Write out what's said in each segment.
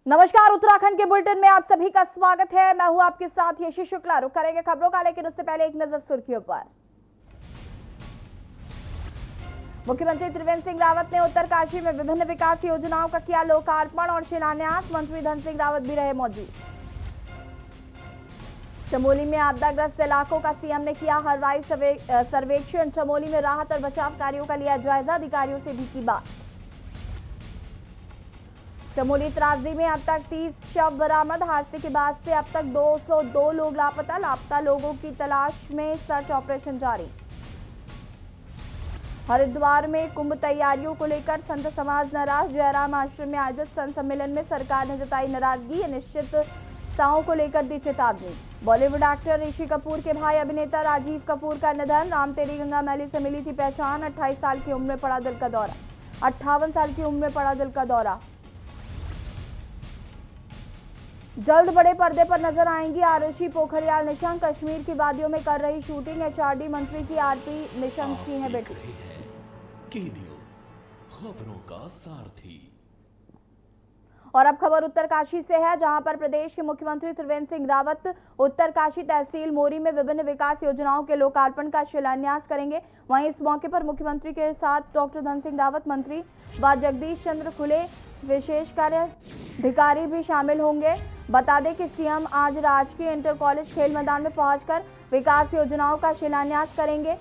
नमस्कार, उत्तराखंड के बुलेटिन में आप सभी का स्वागत है। मैं हूं आपके साथ यशी शुक्ला। रुक करेंगे खबरों का, लेकिन उससे पहले एक नजर सुर्खियों पर। मुख्यमंत्री त्रिवेंद्र सिंह रावत ने उत्तरकाशी में विभिन्न विकास योजनाओं का किया लोकार्पण और शिलान्यास। मंत्री धन सिंह रावत भी रहे मौजूद। चमोली में आपदाग्रस्त इलाकों का सीएम ने किया हवाई सर्वेक्षण। चमोली में राहत और बचाव कार्यों का लिया जायजा, अधिकारियों से भी की बात। चमोली त्रासदी में अब तक 30 शव बरामद। हादसे के बाद से अब तक 202 लोग लापता। लापता लोगों की तलाश में सर्च ऑपरेशन जारी। हरिद्वार में कुंभ तैयारियों को लेकर संत समाज नाराज। जयराम आश्रम में आयोजित संत सम्मेलन में सरकार ने जताई नाराजगी। अनिश्चितताओं को लेकर दी चेतावनी। बॉलीवुड एक्टर ऋषि कपूर के भाई अभिनेता राजीव कपूर का निधन। राम तेरी गंगा मैली से मिली थी पहचान। 28 साल की उम्र में पड़ा दिल का दौरा। 58 साल की उम्र में पड़ा दिल का दौरा। जल्द बड़े पर्दे पर नजर आएंगी आरुषि पोखरियाल निशंक। कश्मीर की वादियों में कर रही शूटिंग। एचआरडी मंत्री की आरती निशंक की है बेटी। खबरों का सारथी। और अब खबर उत्तरकाशी से है, जहां पर प्रदेश के मुख्यमंत्री त्रिवेंद्र सिंह रावत उत्तरकाशी तहसील मोरी में विभिन्न विकास योजनाओं के लोकार्पण का शिलान्यास करेंगे। वहीं इस मौके पर मुख्यमंत्री के साथ डॉक्टर धन सिंह रावत, मंत्री व जगदीश चंद्र खुले विशेष कार्य अधिकारी भी शामिल होंगे। बता दें कि सीएम आज राजकीय इंटर कॉलेज खेल मैदान में पहुंचकर विकास योजनाओं का शिलान्यास करेंगे।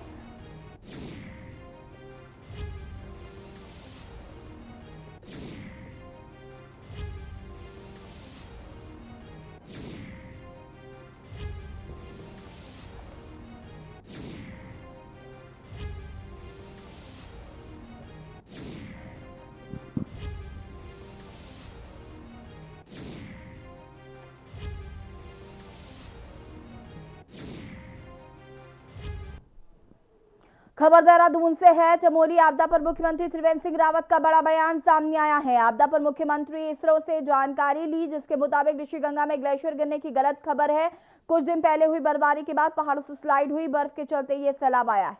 खबर देहरादून से है। चमोली आपदा पर मुख्यमंत्री त्रिवेंद्र सिंह रावत का बड़ा बयान सामने आया है। आपदा पर मुख्यमंत्री इसरो से जानकारी ली, जिसके मुताबिक ऋषिगंगा में ग्लेशियर गिरने की गलत खबर है। कुछ दिन पहले हुई बर्फबारी के बाद पहाड़ों से स्लाइड हुई बर्फ के चलते ये सैलाब आया है।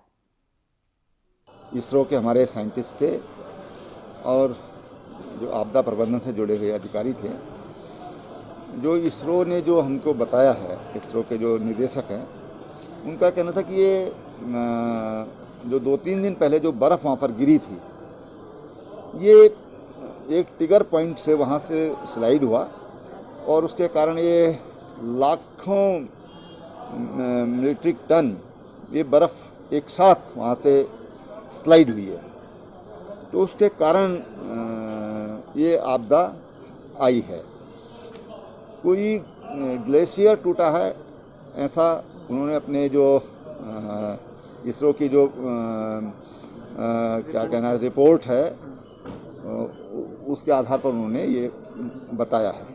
इसरो के हमारे साइंटिस्ट थे और जो आपदा प्रबंधन से जुड़े हुए अधिकारी थे, जो इसरो ने जो हमको बताया है, इसरो के जो निदेशक हैं, उनका कहना था कि ये जो 2-3 दिन पहले जो बर्फ़ वहाँ पर गिरी थी, ये एक ट्रिगर पॉइंट से वहाँ से स्लाइड हुआ और उसके कारण ये लाखों मीट्रिक टन ये बर्फ़ एक साथ वहाँ से स्लाइड हुई है। तो उसके कारण ये आपदा आई है। कोई ग्लेशियर टूटा है ऐसा उन्होंने अपने जो इसरो की जो क्या कहना है रिपोर्ट है, उसके आधार पर उन्होंने ये बताया है।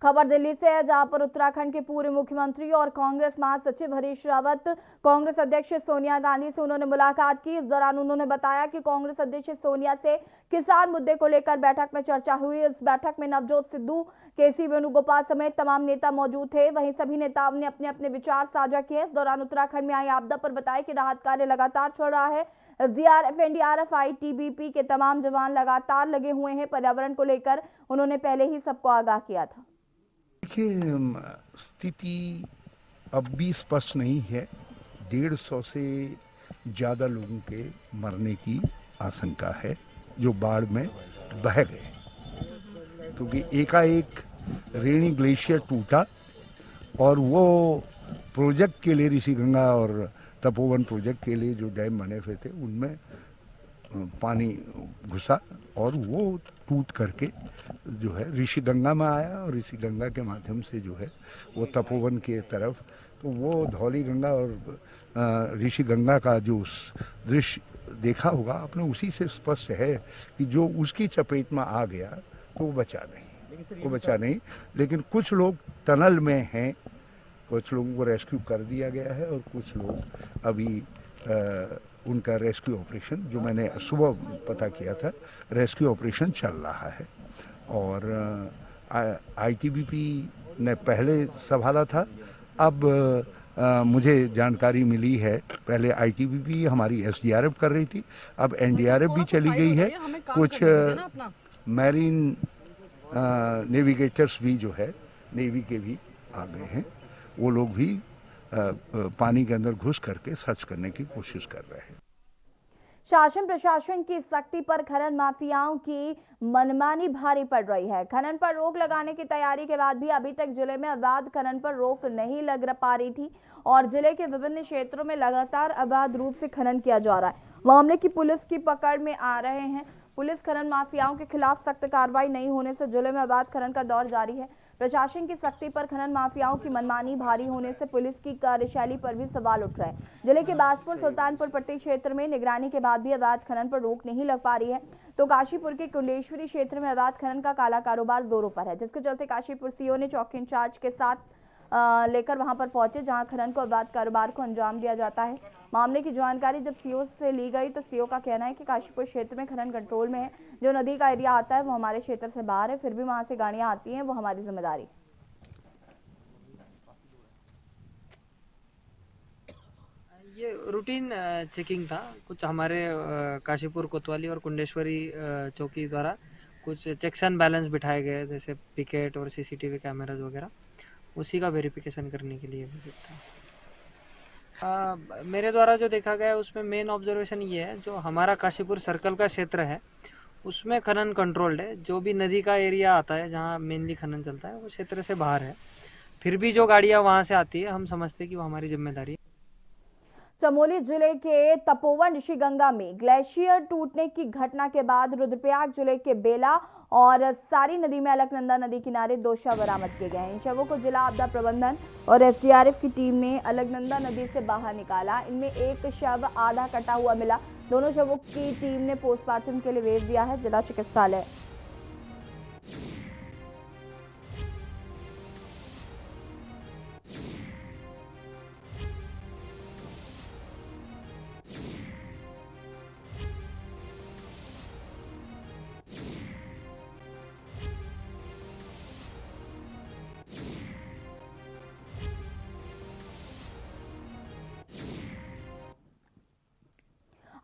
खबर दिल्ली से है, जहां पर उत्तराखंड के पूर्व मुख्यमंत्री और कांग्रेस महासचिव हरीश रावत कांग्रेस अध्यक्ष सोनिया गांधी से उन्होंने मुलाकात की। इस दौरान उन्होंने बताया कि कांग्रेस अध्यक्ष सोनिया से किसान मुद्दे को लेकर बैठक में चर्चा हुई। इस बैठक में नवजोत सिद्धू, केसी वेणुगोपाल समेत तमाम नेता मौजूद थे। वहीं सभी नेताओं ने अपने अपने विचार साझा किए। इस दौरान उत्तराखंड में आई आपदा पर बताया कि राहत कार्य लगातार चल रहा है। जीआरएफ, एनडीआरएफ, आईटीबीपी के तमाम जवान लगातार लगे हुए हैं। पर्यावरण को लेकर उन्होंने पहले ही सबको आगाह किया था। देखिए, स्थिति अब भी स्पष्ट नहीं है। 150 से ज़्यादा लोगों के मरने की आशंका है जो बाढ़ में बह गए, क्योंकि एकाएक रेणी ग्लेशियर टूटा और वो प्रोजेक्ट के लिए, ऋषिगंगा और तपोवन प्रोजेक्ट के लिए जो डैम बने हुए थे उनमें पानी घुसा और वो टूट करके जो है ऋषिगंगा में आया और ऋषिगंगा के माध्यम से जो है वो तपोवन के तरफ, तो वो धौली गंगा और ऋषिगंगा का जो दृश्य देखा होगा आपने, उसी से स्पष्ट है कि जो उसकी चपेट में आ गया तो वो बचा नहीं। लेकिन कुछ लोग टनल में हैं, कुछ लोगों को रेस्क्यू कर दिया गया है और कुछ लोग अभी उनका रेस्क्यू ऑपरेशन, जो मैंने सुबह पता किया था, रेस्क्यू ऑपरेशन चल रहा है। और आईटीबीपी ने पहले संभाला था। अब मुझे जानकारी मिली है, पहले आईटीबीपी हमारी एसडीआरएफ कर रही थी, अब एनडीआरएफ भी चली गई है। कुछ मैरीन नेविगेटर्स भी जो है नेवी के भी आ गए हैं। वो लोग भी पानी के अंदर घुस करके सर्च करने की कोशिश कर रहे हैं। शासन प्रशासन की सख्ती पर खनन माफियाओं की मनमानी भारी पड़ रही है। खनन पर रोक लगाने की तैयारी के बाद भी अभी तक जिले में अवैध खनन पर रोक नहीं लग पा रही थी और जिले के विभिन्न क्षेत्रों में लगातार अवैध रूप से खनन किया जा रहा है। मामले की पुलिस की पकड़ में आ रहे हैं। पुलिस खनन माफियाओं के खिलाफ सख्त कार्रवाई नहीं होने से जिले में अवैध खनन का दौर जारी है। प्रशासन की सख्ती पर खनन माफियाओं की मनमानी भारी होने से पुलिस की कार्यशैली पर भी सवाल उठ रहे हैं। जिले के बाजपुर सुल्तानपुर पट्टी क्षेत्र में निगरानी के बाद भी अवैध खनन पर रोक नहीं लग पा रही है, तो काशीपुर के कुंडेश्वरी क्षेत्र में अवैध खनन का काला कारोबार जोरों पर है, जिसके चलते काशीपुर सीओ ने चौकी इंचार्ज के साथ लेकर वहां पर पहुंचे, जहां खनन को अवैध कारोबार को अंजाम दिया जाता है। मामले की जानकारी जब सीओ से ली गई तो सीओ का कहना है कि काशीपुर क्षेत्र में खनन कंट्रोल में है। जो नदी का एरिया आता है वो हमारे क्षेत्र से बाहर है, फिर भी वहां से गाड़ियां आती हैं, वो हमारी जिम्मेदारी। ये रूटीन चेकिंग था। कुछ हमारे काशीपुर कोतवाली और कुंडेश्वरी चौकी द्वारा कुछ चेक्स एंड बैलेंस बिठाए गए, जैसे पिकेट और सीसीटीवी कैमराज वगैरह, उसी का वेरिफिकेशन करने के लिए विजिट था। मेरे द्वारा जो देखा गया उसमें मेन ऑब्जर्वेशन ये है, जो हमारा काशीपुर सर्कल का क्षेत्र है उसमें खनन कंट्रोल्ड है। जो भी नदी का एरिया आता है जहाँ मेनली खनन चलता है वो क्षेत्र से बाहर है। फिर भी जो गाड़ियाँ वहाँ से आती है हम समझते हैं कि वो हमारी जिम्मेदारी है। चमोली जिले के तपोवन ऋषिगंगा में ग्लेशियर टूटने की घटना के बाद रुद्रप्रयाग जिले के बेला और सारी नदी में अलकनंदा नदी किनारे 2 शव बरामद किए गए हैं। इन शवों को जिला आपदा प्रबंधन और एसडीआरएफ की टीम ने अलकनंदा नदी से बाहर निकाला। इनमें एक शव आधा कटा हुआ मिला। दोनों शवों की टीम ने पोस्टमार्टम के लिए भेज दिया है जिला चिकित्सालय।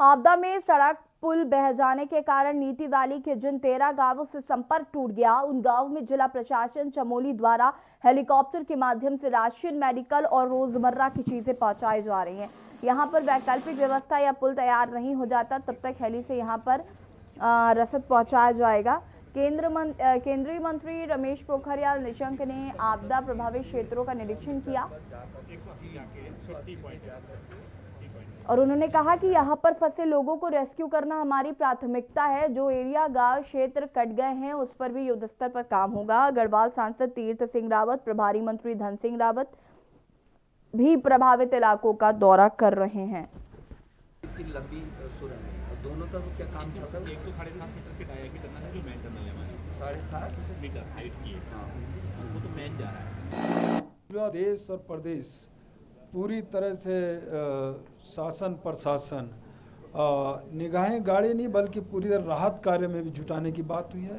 आपदा में सड़क पुल बह जाने के कारण नीति वैली के जिन 13 गांवों से संपर्क टूट गया, उन गांवों में जिला प्रशासन चमोली द्वारा हेलीकॉप्टर के माध्यम से राशन, मेडिकल और रोजमर्रा की चीजें पहुंचाई जा रही हैं। यहां पर वैकल्पिक व्यवस्था या पुल तैयार नहीं हो जाता तब तक हेली से यहां पर रसद पहुंचाया जाएगा। केंद्रीय मंत्री रमेश पोखरियाल निशंक ने आपदा प्रभावित क्षेत्रों का निरीक्षण किया और उन्होंने कहा कि यहां पर फंसे लोगों को रेस्क्यू करना हमारी प्राथमिकता है। जो एरिया गांव क्षेत्र कट गए हैं उस पर भी युद्ध स्तर पर काम होगा। गढ़वाल सांसद तीर्थ सिंह रावत, प्रभारी मंत्री धन सिंह रावत भी प्रभावित इलाकों का दौरा कर रहे हैं। लंबी दोनों तरफ क्या काम चल रहा है? एक तो 7.5 मीटर के डाया की टनल है, जो मेन टनल है हमारी 7.5 मीटर हाइट की है, वो तो मेन जा रहा है। पूरा देश और प्रदेश पूरी तरह से शासन प्रशासन निगाहें गाड़ी नहीं बल्कि पूरी राहत कार्य में भी जुटाने की बात हुई है।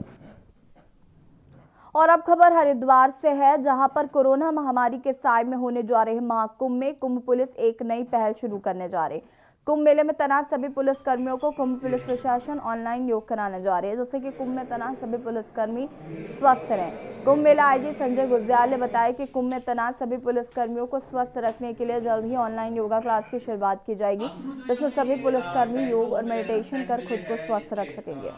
और अब खबर हरिद्वार से है, जहां पर कोरोना महामारी के साए में होने जा रहे महाकुंभ में कुंभ पुलिस एक नई पहल शुरू करने जा रही है। कुंभ मेले में तैनात सभी पुलिस कर्मियों को कुंभ पुलिस प्रशासन ऑनलाइन योग कराने जा रही है, जिससे कि कुंभ में तैनात सभी पुलिसकर्मी स्वस्थ रहें। कुंभ मेला आईजी संजय गुजराल ने बताया कि कुंभ में तैनात सभी पुलिसकर्मियों को स्वस्थ रखने के लिए जल्द ही ऑनलाइन योगा क्लास की शुरुआत की जाएगी, जिसमें सभी पुलिसकर्मी योग और मेडिटेशन कर खुद को स्वस्थ रख सकेंगे।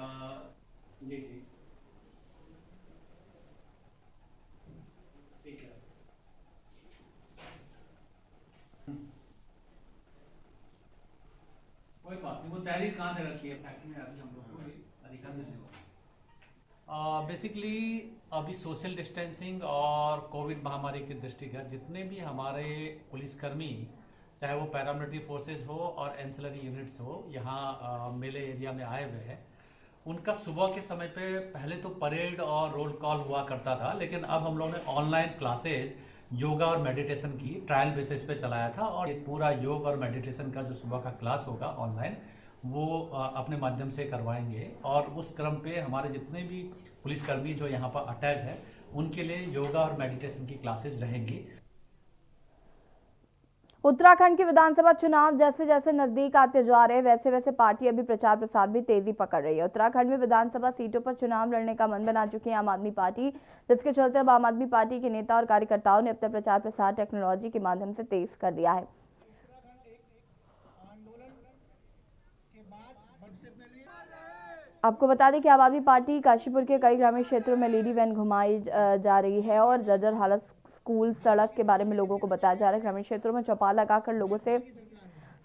कोई बात नहीं, वो तैयारी कहाँ से रखी है फैक्ट्री में, अभी हम लोग को अधिकार मिलने वाला। बेसिकली अभी सोशल डिस्टेंसिंग और कोविड महामारी के दृष्टिगत जितने भी हमारे पुलिसकर्मी, चाहे वो पैरामिलिट्री फोर्सेज हो और एंसिलरी यूनिट्स हो, यहाँ मेले एरिया में आए हुए हैं, उनका सुबह के समय पे पहले तो परेड और रोल कॉल हुआ करता था, लेकिन अब हम लोगों ने ऑनलाइन क्लासेज योगा और मेडिटेशन की ट्रायल बेसिस पे चलाया था। और पूरा योग और मेडिटेशन का जो सुबह का क्लास होगा ऑनलाइन, वो अपने माध्यम से करवाएंगे। और उस क्रम पे हमारे जितने भी पुलिसकर्मी जो यहाँ पर अटैच है, उनके लिए योगा और मेडिटेशन की क्लासेज रहेंगी। उत्तराखंड के विधानसभा चुनाव जैसे जैसे नजदीक आते जा रहे हैं वैसे वैसे पार्टी अभी प्रचार प्रसार भी तेजी पकड़ रही है। उत्तराखंड में विधानसभा सीटों पर चुनाव लड़ने का मन बना चुकी है आम आदमी पार्टी, जिसके चलते अब आम आदमी पार्टी के नेता और कार्यकर्ताओं ने अपना प्रचार प्रसार टेक्नोलॉजी के माध्यम से तेज कर दिया है। आपको बता दें कि आम आदमी पार्टी काशीपुर के कई ग्रामीण क्षेत्रों में लेडी वैन घुमाई जा रही है और जर्जर हालत स्कूल सड़क के बारे में लोगों को बताया जा रहा है। ग्रामीण क्षेत्रों में चौपाल लगाकर लोगों से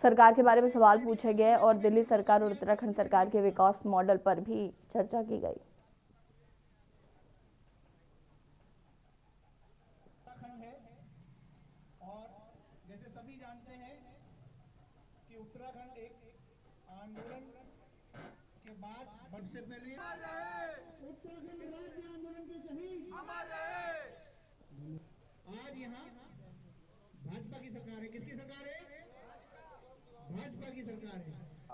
सरकार के बारे में सवाल पूछे गए और दिल्ली सरकार और उत्तराखंड सरकार के विकास मॉडल पर भी चर्चा की गई। और जैसे सभी जानते हैं कि उत्तराखंड एक आंदोलन के बाद सबसे पहले उत्तराखंड राज्य आंदोलन के शहीद आज यहाँ भाजपा की सरकार है। किसकी सरकार है? भाजपा की सरकार है।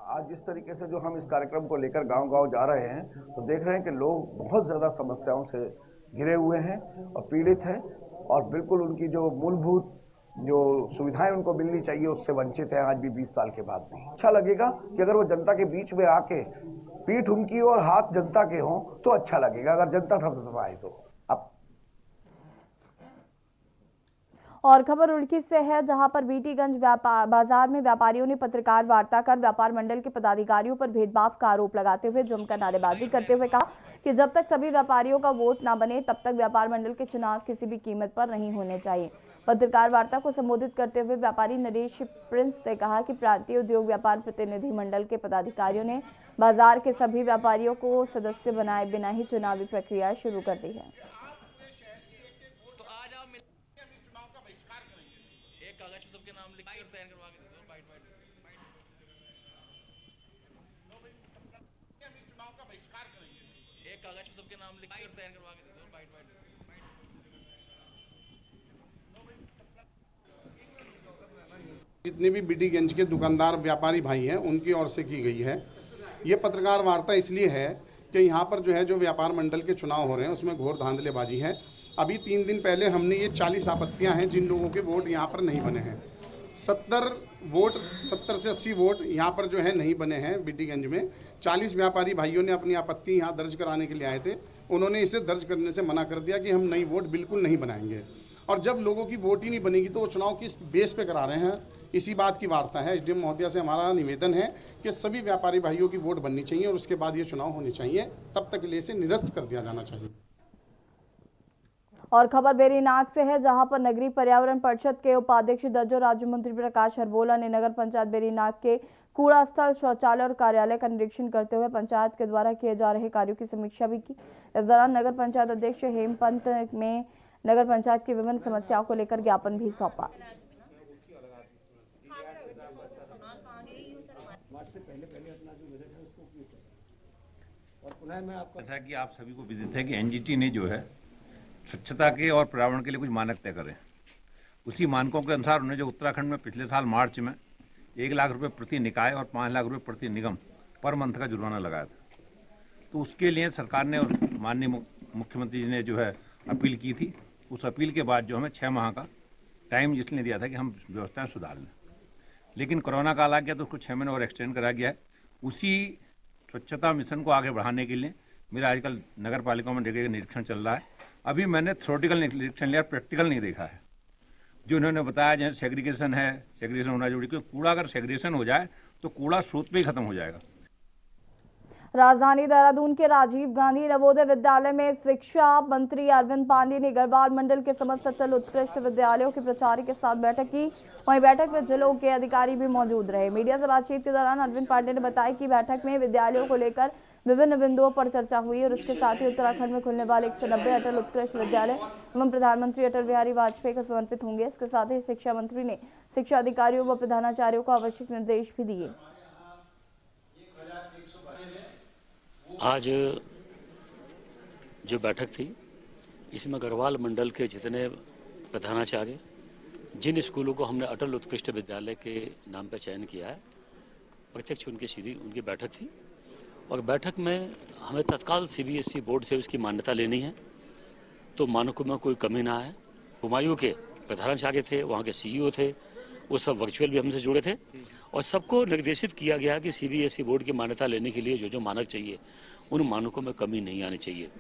आज जिस तरीके से जो हम इस कार्यक्रम को लेकर गांव-गांव जा रहे हैं तो देख रहे हैं कि लोग बहुत ज्यादा समस्याओं से घिरे हुए हैं और पीड़ित हैं और बिल्कुल उनकी जो मूलभूत जो सुविधाएं उनको मिलनी चाहिए उससे वंचित है आज भी 20 साल के बाद भी। अच्छा लगेगा कि अगर वो जनता के बीच में आके पीठ उनकी और हाथ जनता के हों तो अच्छा लगेगा, अगर जनता थपथपाए तो। और खबर रुड़की से है, जहां पर बीटीगंज बाजार में व्यापारियों ने पत्रकार वार्ता कर व्यापार मंडल के पदाधिकारियों पर भेदभाव का आरोप लगाते हुए जमकर नारेबाजी करते हुए कहा कि जब तक सभी व्यापारियों का वोट न बने तब तक व्यापार मंडल के चुनाव किसी भी कीमत पर नहीं होने चाहिए। पत्रकार वार्ता को संबोधित करते हुए व्यापारी नरेश प्रिंस ने कहा कि प्रांतीय उद्योग व्यापार प्रतिनिधि मंडल के पदाधिकारियों ने बाजार के सभी व्यापारियों को सदस्य बनाए बिना ही चुनावी प्रक्रिया शुरू कर दी है। जितने भी बीटीगंज के दुकानदार व्यापारी भाई हैं उनकी ओर से की गई है। ये पत्रकार वार्ता इसलिए है कि यहाँ पर जो व्यापार मंडल के चुनाव हो रहे हैं उसमें घोर धांधलेबाजी है। अभी 3 दिन पहले हमने ये 40 आपत्तियाँ हैं जिन लोगों के वोट यहाँ पर नहीं बने हैं। 70 से 80 वोट यहाँ पर नहीं बने हैं बीटीगंज में। 40 व्यापारी भाइयों ने अपनी आपत्ति यहाँ दर्ज कराने के लिए आए थे, उन्होंने इसे दर्ज करने से मना कर दिया कि हम नई वोट बिल्कुल नहीं बनाएंगे। और जब लोगों की वोट ही नहीं बनेगी तो वो चुनाव किस बेस पे करा रहे हैं, इसी बात की वार्ता है। एसडीएम महोदया से हमारा निवेदन है कि सभी व्यापारी भाइयों की वोट बननी चाहिए और उसके बाद ये चुनाव होने चाहिए, तब तक के लिए इसे निरस्त कर दिया जाना चाहिए। और खबर बेरीनाग से है, जहां पर नगरीय पर्यावरण परिषद के उपाध्यक्ष दर्जो राज्य मंत्री प्रकाश हरबोला ने नगर पंचायत बेरीनाग के कूड़ा स्थल, शौचालय और कार्यालय का निरीक्षण करते हुए पंचायत के द्वारा किए जा रहे कार्यों की समीक्षा भी की। इस दौरान नगर पंचायत अध्यक्ष हेमपंत में नगर पंचायत की विभिन्न समस्याओं को लेकर ज्ञापन भी सौंपा। जैसा कि आप सभी को विदित है कि एनजीटी ने स्वच्छता के और पर्यावरण के लिए कुछ मानक तय करे। उसी मानकों के अनुसार उन्होंने उत्तराखंड में पिछले साल मार्च में 1 लाख रुपए प्रति निकाय और 5 लाख रुपए प्रति निगम पर मंथ का जुर्माना लगाया था। तो उसके लिए सरकार ने और माननीय मुख्यमंत्री जी ने अपील की थी। उस अपील के बाद हमें 6 माह का टाइम जिसने दिया था कि हम व्यवस्थाएं सुधार लें, लेकिन कोरोना काल आ गया तो उसको 6 महीने और एक्सटेंड करा गया है। उसी स्वच्छता मिशन को आगे बढ़ाने के लिए मेरा आजकल नगर पालिकाओं में जगह निरीक्षण चल रहा है। अभी मैंने थ्योरेटिकल निरीक्षण लिया, प्रैक्टिकल नहीं देखा है। जो उन्होंने बताया जैसे सेग्रीगेशन है, सेग्रीगेशन होना जरूरी, क्योंकि कूड़ा अगर सेग्रीगेशन हो जाए तो कूड़ा स्रोत पे ही खत्म हो जाएगा। राजधानी देहरादून के राजीव गांधी नवोदय विद्यालय में शिक्षा मंत्री अरविंद पांडे ने गढ़वाल मंडल के समस्त अटल उत्कृष्ट विद्यालयों के प्राचार्य के साथ बैठक की। वहीं बैठक में जिलों के अधिकारी भी मौजूद रहे। मीडिया से बातचीत के दौरान अरविंद पांडे ने बताया कि बैठक में विद्यालयों को लेकर विभिन्न बिंदुओं पर चर्चा हुई और उसके साथ ही उत्तराखंड में खुलने वाले 190 अटल उत्कृष्ट विद्यालय एवं प्रधानमंत्री अटल बिहारी वाजपेयी को समर्पित होंगे। इसके साथ ही शिक्षा मंत्री ने शिक्षा अधिकारियों व प्रधानाचार्यों को आवश्यक निर्देश भी दिए। आज जो बैठक थी इसमें गढ़वाल मंडल के जितने प्रधानाचार्य, जिन स्कूलों को हमने अटल उत्कृष्ट विद्यालय के नाम पर चयन किया है, प्रत्यक्ष उनकी बैठक थी। और बैठक में हमें तत्काल सीबीएसई बोर्ड से उसकी मान्यता लेनी है, तो मानकों में कोई कमी ना आए। हुमायूं के प्रधानाचार्य थे, वहाँ के सीईओ थे, वो सब वर्चुअल भी हमसे जुड़े थे और सबको निर्देशित किया गया कि CBSE बोर्ड की मान्यता लेने के लिए जो जो मानक चाहिए उन मानकों में कमी नहीं आनी चाहिए।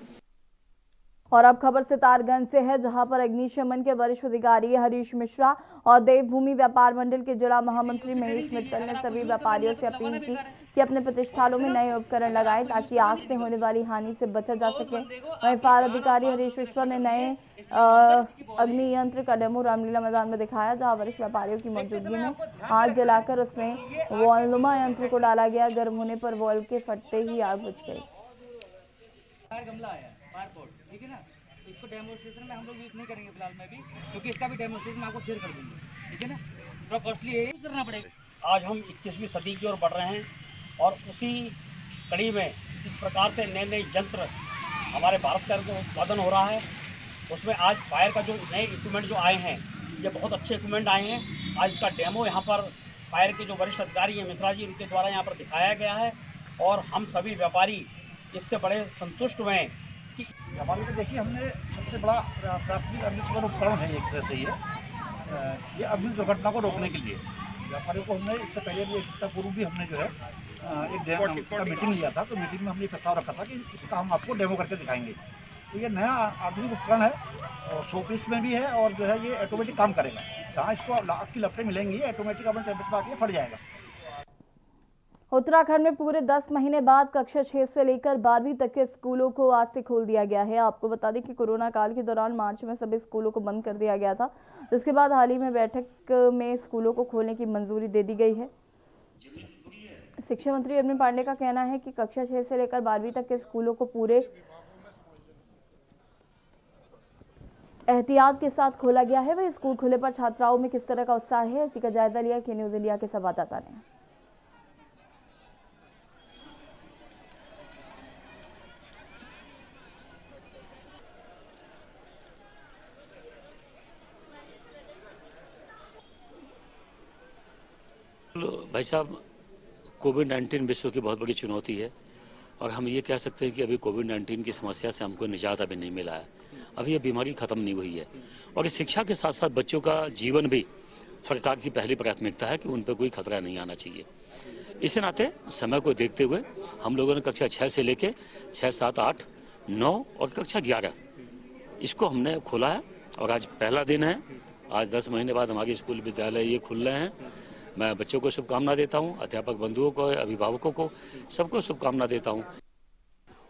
और अब खबर सितारगंज से है, जहां पर अग्निशमन के वरिष्ठ अधिकारी हरीश मिश्रा और देवभूमि व्यापार मंडल के जिला महामंत्री महेश मित्तल ने सभी व्यापारियों से अपील की कि अपने प्रतिष्ठानों में नए उपकरण लगाएं ताकि आग से होने वाली हानि से बचा जा सके। वहीं फायर अधिकारी हरीश मिश्रा ने नए अग्नि यंत्र का डेमो रामलीला मैदान में दिखाया, जहां वरिष्ठ व्यापारियों की मौजूदगी में आग जलाकर उसमें वॉल्वनुमा यंत्र को डाला गया। गर्म होने पर वॉल्व के फटते ही आग बुझ गई। ठीक है ना, तो इसको डेमोन्स्ट्रेशन में हम लोग यूज नहीं करेंगे फिलहाल में भी, क्योंकि इसका भी डेमोन्स्ट्रेशन आपको शेयर कर देंगे। ठीक है ना, थोड़ा कॉस्टली है, यूज करना पड़ेगा। आज हम 21वीं सदी की ओर बढ़ रहे हैं और उसी कड़ी में जिस प्रकार से नए नए यंत्र हमारे भारत का उत्पादन हो रहा है, उसमें आज फायर का जो नए इक्विपमेंट जो आए हैं, ये बहुत अच्छे इक्विपमेंट आए हैं। आज इसका डेमो यहाँ पर फायर के जो वरिष्ठ अधिकारी हैं मिश्रा जी, उनके द्वारा यहाँ पर दिखाया गया है और हम सभी व्यापारी इससे बड़े संतुष्ट हुए हैं। हमारे को देखिए, हमने सबसे बड़ा प्राथमिक अग्निशमन उपकरण है एक तरह से ये अग्नि दुर्घटना को रोकने के लिए व्यापारियों को हमने इससे पहले भी एक सप्ताह पूर्व भी हमने जो है एक मीटिंग लिया था, तो मीटिंग में हमने प्रस्ताव रखा था कि इसका हम आपको डेमो करके दिखाएंगे। तो ये नया आधुनिक उपकरण है और 100 पीस में भी है और जो है ये ऑटोमेटिक काम करेगा। जहाँ इसको आग की लपटें मिलेंगी ऑटोमेटिक अपने टेम्परेचर पर आके फट जाएगा। उत्तराखंड में पूरे 10 महीने बाद कक्षा 6 से लेकर 12वीं तक के स्कूलों को आज से खोल दिया गया है। आपको बता दें कि कोरोना काल के दौरान मार्च में सभी स्कूलों को बंद कर दिया गया था, जिसके बाद हाल ही में बैठक में स्कूलों को खोलने की मंजूरी दे दी गई है। शिक्षा मंत्री अरविंद पांडे का कहना है कि कक्षा 6 से लेकर 12वीं तक के स्कूलों को पूरे एहतियात के साथ खोला गया है। वही स्कूल खुले पर छात्राओं में किस तरह का उत्साह है, इसी का जायजा लिया के न्यूज इंडिया के संवाददाता ने। भाई साहब, कोविड-19 विश्व की बहुत बड़ी चुनौती है और हम ये कह सकते हैं कि अभी कोविड-19 की समस्या से हमको निजात अभी नहीं मिला है। अभी ये बीमारी खत्म नहीं हुई है और इस शिक्षा के साथ साथ बच्चों का जीवन भी सरकार की पहली प्राथमिकता है कि उन पर कोई खतरा नहीं आना चाहिए। इसी नाते समय को देखते हुए हम लोगों ने कक्षा 6 से लेके 6, 7, 8, 9 और कक्षा 11 इसको हमने खोला है और आज पहला दिन है। आज 10 महीने बाद हमारे स्कूल विद्यालय ये खुल रहे हैं। मैं बच्चों को शुभकामना देता हूं, अध्यापक बंधुओं को, अभिभावकों को, सबको शुभकामना देता हूं।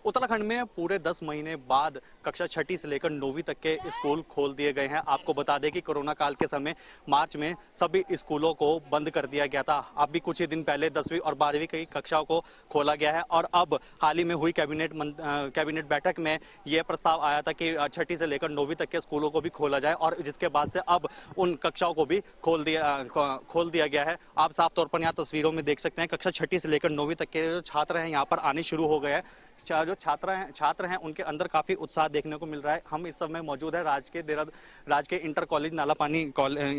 उत्तराखंड में पूरे 10 महीने बाद कक्षा 6 से लेकर 9वीं तक के स्कूल खोल दिए गए हैं। आपको बता दें कि कोरोना काल के समय मार्च में सभी स्कूलों को बंद कर दिया गया था। अब भी कुछ ही दिन पहले 10वीं और 12वीं की कक्षाओं को खोला गया है और अब हाल ही में हुई कैबिनेट बैठक में यह प्रस्ताव आया था कि 6 से लेकर 9वीं तक के स्कूलों को भी खोला जाए और जिसके बाद से अब उन कक्षाओं को भी खोल दिया गया है। आप साफ तौर पर यहाँ तस्वीरों में देख सकते हैं कक्षा 6 से लेकर 9वीं तक के जो छात्र हैं यहाँ पर आने शुरू हो गए हैं। जो छात्र हैं उनके अंदर काफी उत्साह देखने को मिल रहा है। हम इस समय मौजूद है राजकीय इंटर कॉलेज नालापानी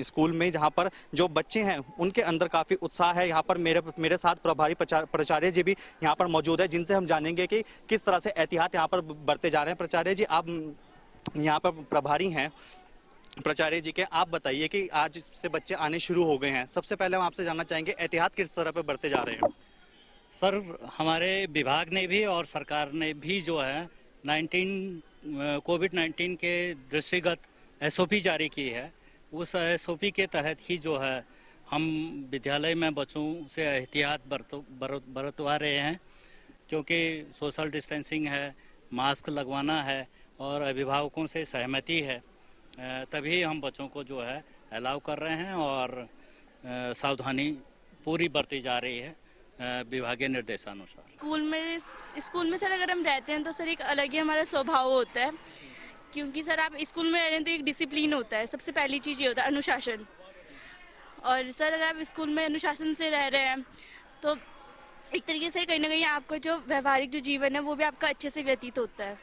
स्कूल में, जहां पर जो बच्चे हैं उनके अंदर काफी उत्साह है। यहाँ पर मेरे साथ प्रभारी प्राचार्य जी भी यहाँ पर मौजूद है, जिनसे हम जानेंगे कि किस तरह से एहतियात यहाँ पर बरते जा रहे हैं। प्राचार्य जी, आप यहाँ पर प्रभारी हैं। प्राचार्य जी के आप बताइए कि आज से बच्चे आने शुरू हो गए हैं। सबसे पहले हम आपसे जानना चाहेंगे एहतियात किस तरह पे बरते जा रहे हैं। सर, हमारे विभाग ने भी और सरकार ने भी जो है कोविड-19 के दृष्टिगत SOP जारी की है। उस SOP के तहत ही जो है हम विद्यालय में बच्चों से एहतियात बरतवा रहे हैं, क्योंकि सोशल डिस्टेंसिंग है, मास्क लगवाना है और अभिभावकों से सहमति है, तभी हम बच्चों को जो है अलाउ कर रहे हैं और सावधानी पूरी बरती जा रही है विभागीय निर्देशानुसार। स्कूल में सर अगर हम रहते हैं तो सर एक अलग ही हमारा स्वभाव होता है, क्योंकि सर आप स्कूल में रह रहे हैं तो एक डिसिप्लिन होता है। सबसे पहली चीज़ ये होता है अनुशासन। और सर अगर आप स्कूल में अनुशासन से रह रहे हैं तो एक तरीके से कहीं ना कहीं आपका जो व्यवहारिक जो जीवन है वो भी आपका अच्छे से व्यतीत होता है।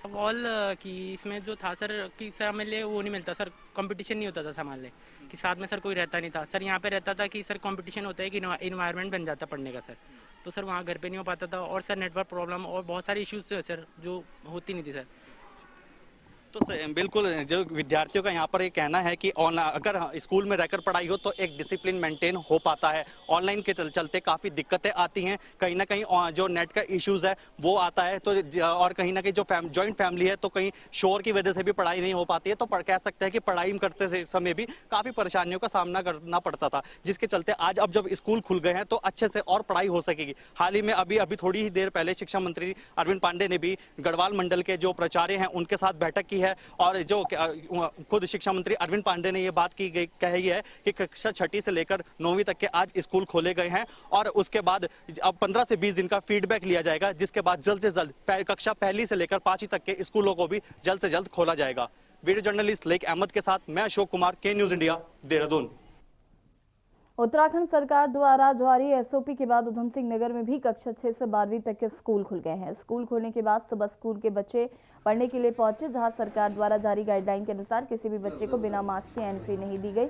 वॉल की इसमें जो था सर कि सर हमें लिए वो नहीं मिलता सर, कंपटीशन नहीं होता था हमारे लिए कि साथ में सर कोई रहता नहीं था सर। यहाँ पे रहता था कि सर कंपटीशन होता है कि इन्वायरमेंट बन जाता पढ़ने का सर, तो सर वहाँ घर पे नहीं हो पाता था और सर नेटवर्क प्रॉब्लम और बहुत सारे इश्यूज थे सर जो होती नहीं थी सर। बिल्कुल जो विद्यार्थियों का यहाँ पर ये कहना है कि अगर स्कूल में रहकर पढ़ाई हो तो एक डिसिप्लिन मेंटेन हो पाता है। ऑनलाइन के चलते काफ़ी दिक्कतें आती हैं, कहीं ना कहीं जो नेट का इश्यूज है वो आता है, तो और कहीं ना कहीं जो जॉइंट फैमिली है तो कहीं शोर की वजह से भी पढ़ाई नहीं हो पाती है। तो कह सकते हैं कि पढ़ाई करते समय भी काफ़ी परेशानियों का सामना करना पड़ता था, जिसके चलते आज अब जब स्कूल खुल गए हैं तो अच्छे से और पढ़ाई हो सकेगी। हाल ही में अभी थोड़ी ही देर पहले शिक्षा मंत्री अरविंद पांडे ने भी गढ़वाल मंडल के जो प्राचार्य हैं उनके साथ बैठक की है, और जो खुद शिक्षा मंत्री अरविंद पांडे ने ये बात कही है कि कक्षा 6ठी से लेकर 9वीं तक के आज स्कूल खोले गए हैं, और उसके बाद अब 15 से 20 दिन का फीडबैक लिया जाएगा, जिसके बाद जल्द से जल्द कक्षा 1 से लेकर 5वीं तक के स्कूलों को भी जल्द से जल्द खोला जाएगा। वीडियो जर्नलिस्ट लेक अहमद के साथ मैं अशोक कुमार, के न्यूज इंडिया, देहरादून। उत्तराखंड सरकार द्वारा जारी एसओपी के बाद उधम सिंह नगर में भी कक्षा 6 से 12वीं तक के स्कूल खुल गए हैं। स्कूल खोलने के बाद सुबह स्कूल के बच्चे पढ़ने के लिए पहुंचे, जहां सरकार द्वारा जारी गाइडलाइन के अनुसार किसी भी बच्चे को बिना मास्क के एंट्री नहीं दी गई,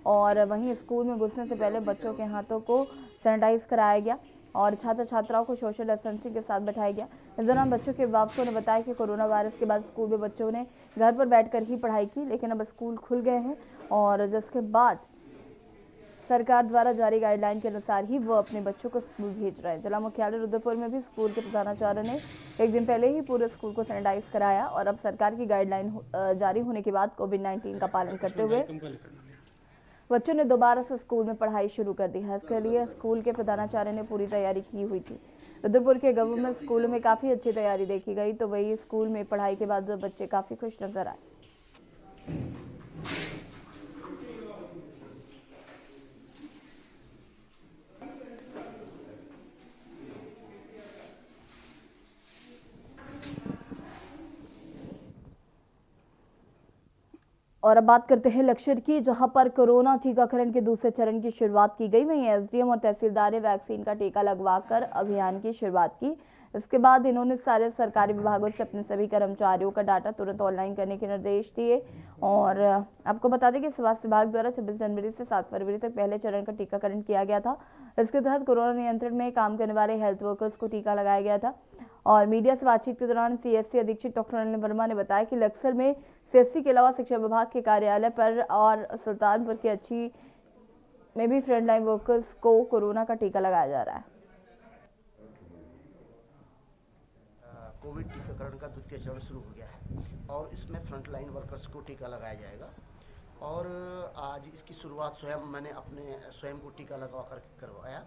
और वहीं स्कूल में घुसने से पहले बच्चों के हाथों को सैनिटाइज कराया गया और छात्र छात्राओं को सोशल डिस्टेंसिंग के साथ बैठाया गया। इस दौरान बच्चों के अभिभावकों ने बताया कि कोरोना वायरस के बाद स्कूल में बच्चों ने घर पर बैठकर ही पढ़ाई की, लेकिन अब स्कूल खुल गए हैं और जिसके बाद सरकार द्वारा जारी गाइडलाइन के अनुसार ही वो अपने बच्चों को स्कूल भेज रहे हैं। जिला मुख्यालय रुद्रपुर में भी स्कूल के प्रधानाचार्य ने एक दिन पहले ही पूरे स्कूल को सैनिटाइज कराया, और अब सरकार की गाइडलाइन जारी होने के बाद कोविड-19 का पालन करते हुए बच्चों ने दोबारा से स्कूल में पढ़ाई शुरू कर दी है। इसके लिए स्कूल के प्रधानाचार्य ने पूरी तैयारी की हुई थी। रुद्रपुर के गवर्नमेंट स्कूलों में काफ़ी अच्छी तैयारी देखी गई, तो वही स्कूल में पढ़ाई के बाद बच्चे काफ़ी खुश नजर आए। और अब बात करते हैं लक्षर की, जहां पर कोरोना टीकाकरण के दूसरे चरण की शुरुआत की गई। वहीं एसडीएम और तहसीलदार ने वैक्सीन का टीका लगवाकर अभियान की शुरुआत की। इसके बाद इन्होंने सारे सरकारी विभागों से अपने सभी कर्मचारियों का डाटा तुरंत ऑनलाइन करने के निर्देश दिए। और आपको बता दें कि स्वास्थ्य विभाग द्वारा 26 जनवरी से 7 फरवरी तक पहले चरण का टीकाकरण किया गया था। इसके तहत कोरोना नियंत्रण में काम करने वाले हेल्थ वर्कर्स को टीका लगाया गया था। और मीडिया से बातचीत के दौरान सीएससी अधीक्षक डॉक्टर अनिल वर्मा ने बताया कि लक्सर में सीएससी के अलावा शिक्षा विभाग के कार्यालय पर और सुल्तानपुर के अच्छी में भी फ्रंटलाइन वर्कर्स को कोरोना का टीका लगाया जा रहा है। कोविड टीकाकरण का द्वितीय चरण शुरू हो गया है और इसमें फ्रंटलाइन वर्कर्स को टीका लगाया जाएगा। और आज इसकी शुरुआत मैंने अपने स्वयं को टीका लगवा कर करवाया,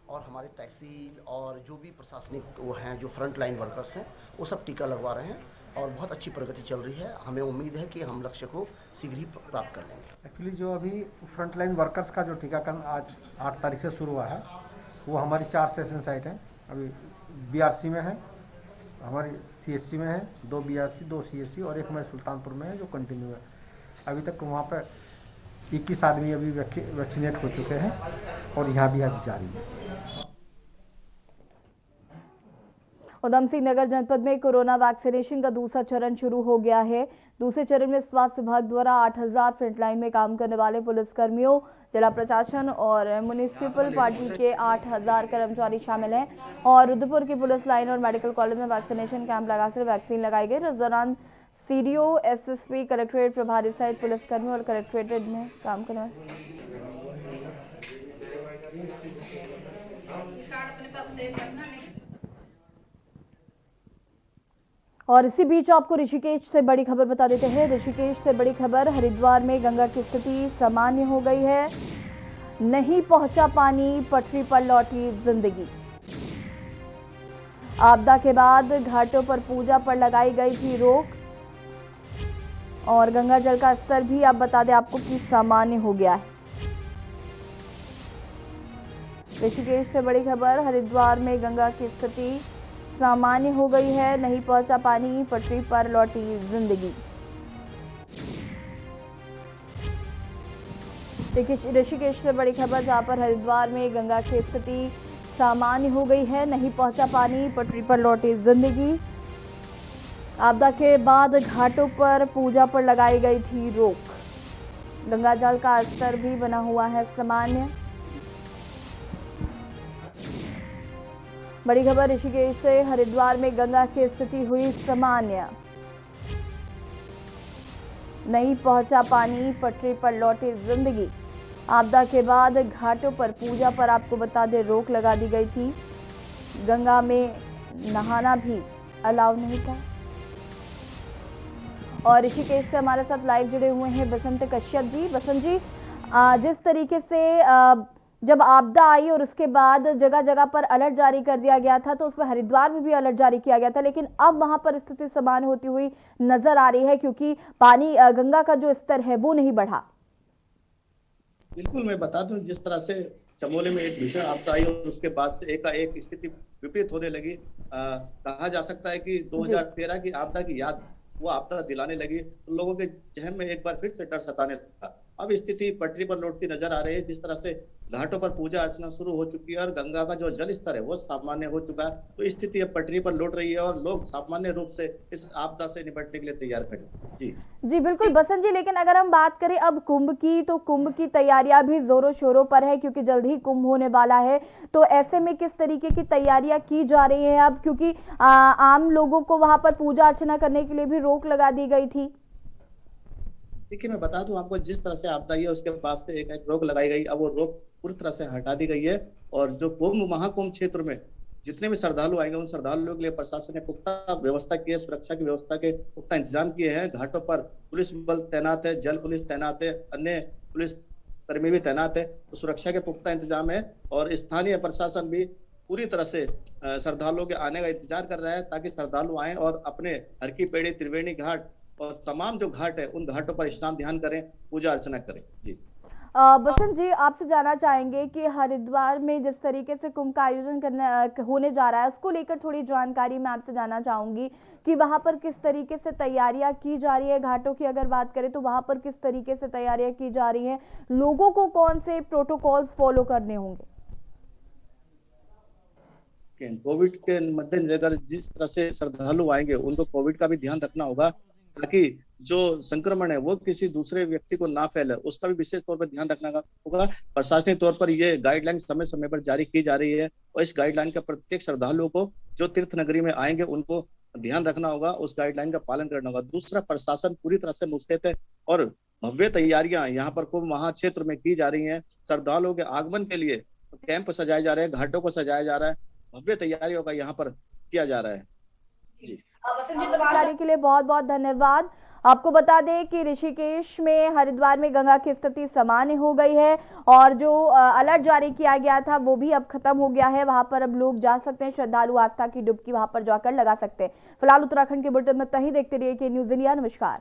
और हमारे तहसील और जो भी प्रशासनिक वो हैं जो फ्रंट लाइन वर्कर्स हैं वो सब टीका लगवा रहे हैं, और बहुत अच्छी प्रगति चल रही है। हमें उम्मीद है कि हम लक्ष्य को शीघ्र ही प्राप्त कर लेंगे। एक्चुअली जो अभी फ्रंट लाइन वर्कर्स का जो टीकाकरण आज 8 तारीख से शुरू हुआ है, वो हमारी 4 सेशन साइट हैं। अभी बीआरसी में है, हमारी सीएससी में है, 2 बीआरसी 2 सीएससी और एक हमारे सुल्तानपुर में है जो कंटिन्यू है। अभी तक वहाँ पर 21 आदमी अभी वैक्सीनेट हो चुके हैं और यहाँ भी अभी जारी है। उधम सिंह नगर जनपद में कोरोना वैक्सीनेशन का दूसरा चरण शुरू हो गया है। दूसरे चरण में स्वास्थ्य विभाग द्वारा 8000 फ्रंटलाइन में काम करने वाले पुलिसकर्मियों, जिला प्रशासन और म्युनिसिपल पार्टी के 8000 कर्मचारी शामिल हैं। और रुद्रपुर की पुलिस लाइन और मेडिकल कॉलेज में वैक्सीनेशन कैंप लगाकर वैक्सीन लगाई गई। इस दौरान सीडीओ, एसएसपी, कलेक्ट्रेट प्रभारी सहित पुलिसकर्मी और कलेक्ट्रेट में काम करने और इसी बीच आपको ऋषिकेश से बड़ी खबर बता देते हैं। ऋषिकेश से बड़ी खबर, हरिद्वार में गंगा की स्थिति सामान्य हो गई है, नहीं पहुंचा पानी, पटरी पर लौटी जिंदगी। आपदा के बाद घाटों पर पूजा पर लगाई गई थी रोक, और गंगा जल का स्तर भी आप बता दें आपको कि सामान्य हो गया है। ऋषिकेश से बड़ी खबर, हरिद्वार में गंगा की स्थिति सामान्य हो गई है, नहीं पहुंचा पानी, पटरी पर लौटी जिंदगी। ऋषिकेश से बड़ी खबर, जहां पर हरिद्वार में गंगा की स्थिति सामान्य हो गई है, नहीं पहुंचा पानी, पटरी पर लौटी जिंदगी। आपदा के बाद घाटों पर पूजा पर लगाई गई थी रोक, गंगा जल का स्तर भी बना हुआ है सामान्य। बड़ी खबर, ऋषिकेश से, हरिद्वार में गंगा की स्थिति हुई सामान्य। नहीं पहुंचा पानी, पटरी पर लौटी जिंदगी। आपदा के बाद घाटों पर पूजा पर आपको बता दें रोक लगा दी गई थी। गंगा में नहाना भी अलाउ नहीं था। और ऋषिकेश से हमारे साथ लाइव जुड़े हुए हैं बसंत कश्यप जी। बसंत जी, जिस तरीके से जब आपदा आई और उसके बाद जगह जगह पर अलर्ट जारी कर दिया गया था, तो उसमें हरिद्वार में भी अलर्ट जारी किया गया था, लेकिन अब वहां पर स्थिति सामान्य होती हुई नजर आ रही है क्योंकि पानी गंगा का जो स्तर है वो नहीं बढ़ा। बिल्कुल, मैं बता दूं, जिस तरह से चमोली में एक भीषण आपदा आई और उसके बाद से एकाएक स्थिति विपरीत होने लगी। कहा जा सकता है कि 2013 की आपदा की याद वो आपदा दिलाने लगी, तो लोगों के जहन में एक बार फिर से डर सताने लगा। अब स्थिति पटरी पर लौटती नजर आ रही है। जिस तरह से घाटों पर पूजा अर्चना शुरू हो चुकी है और गंगा का जो जल स्तर है वो सामान्य हो चुका है, तो स्थिति अब पटरी पर लौट रही है और लोग सामान्य रूप से इस आपदा से निपटने के लिए तैयार खड़े हैं। जी बिल्कुल बसंत जी, लेकिन अगर हम बात करें अब कुंभ की, तो कुंभ की तैयारियां भी जोरों शोरों पर है क्योंकि जल्द ही कुंभ होने वाला है। तो ऐसे में किस तरीके की तैयारियां की जा रही है अब, क्योंकि आम लोगों को वहां पर पूजा अर्चना करने के लिए भी रोक लगा दी गई थी? देखिए, मैं बता दूं आपको, जिस तरह से आपदा आई है उसके बाद से एक रोक लगाई गई। अब वो रोक पूरी तरह से हटा दी गई है और जो कुंभ महाकुंभ क्षेत्र में जितने भी श्रद्धालु आएंगे उन श्रद्धालुओं के लिए प्रशासन ने पुख्ता व्यवस्था की है, सुरक्षा की व्यवस्था के पुख्ता इंतजाम किए हैं। घाटों पर पुलिस बल तैनात है, जल पुलिस तैनात है, अन्य पुलिस कर्मी भी तैनात है, तो सुरक्षा के पुख्ता इंतजाम है। और स्थानीय प्रशासन भी पूरी तरह से श्रद्धालुओं के आने का इंतजार कर रहा है ताकि श्रद्धालु आए और अपने हर की पेड़ी, त्रिवेणी घाट और तमाम जो घाट है उन घाटों पर स्नान ध्यान करें, पूजा अर्चना करें। जी बसंत जी, आपसे जानना चाहेंगे कि हरिद्वार में जिस तरीके से कुंभ का आयोजन होने जा रहा है उसको लेकर थोड़ी जानकारी मैं आपसे जानना चाहूंगी कि वहां पर किस तरीके से तैयारियां की जा रही है। घाटों की अगर बात करें तो वहां पर किस तरीके से तैयारियां की जा रही हैं, लोगों को कौन से प्रोटोकॉल्स फॉलो करने होंगे? कोविड के मद्देनजर जिस तरह से श्रद्धालु आएंगे उनको कोविड का भी ध्यान रखना होगा ताकि जो संक्रमण है वो किसी दूसरे व्यक्ति को ना फैले, उसका भी विशेष तौर पर ध्यान रखना होगा। प्रशासनिक तौर पर ये गाइडलाइन समय समय पर जारी की जा रही है और इस गाइडलाइन का प्रत्येक श्रद्धालुओं को जो तीर्थ नगरी में आएंगे उनको ध्यान रखना होगा, उस गाइडलाइन का पालन करना होगा। दूसरा, प्रशासन पूरी तरह से मुस्तैद है और भव्य तैयारियां यहाँ पर कुंभ महाक्षेत्र में की जा रही है। श्रद्धालुओं के आगमन के लिए कैंप सजाए जा रहे हैं, घाटों को सजाया जा रहा है, भव्य तैयारियों का यहाँ पर किया जा रहा है। जी जानकारी के लिए बहुत बहुत धन्यवाद। आपको बता दें कि ऋषिकेश में, हरिद्वार में गंगा की स्थिति सामान्य हो गई है और जो अलर्ट जारी किया गया था वो भी अब खत्म हो गया है। वहां पर अब लोग जा सकते हैं, श्रद्धालु आस्था की डुबकी वहां पर जाकर लगा सकते हैं। फिलहाल उत्तराखंड के बुलेटिन में तही देखते रहिए कि न्यूज़ इंडिया। नमस्कार।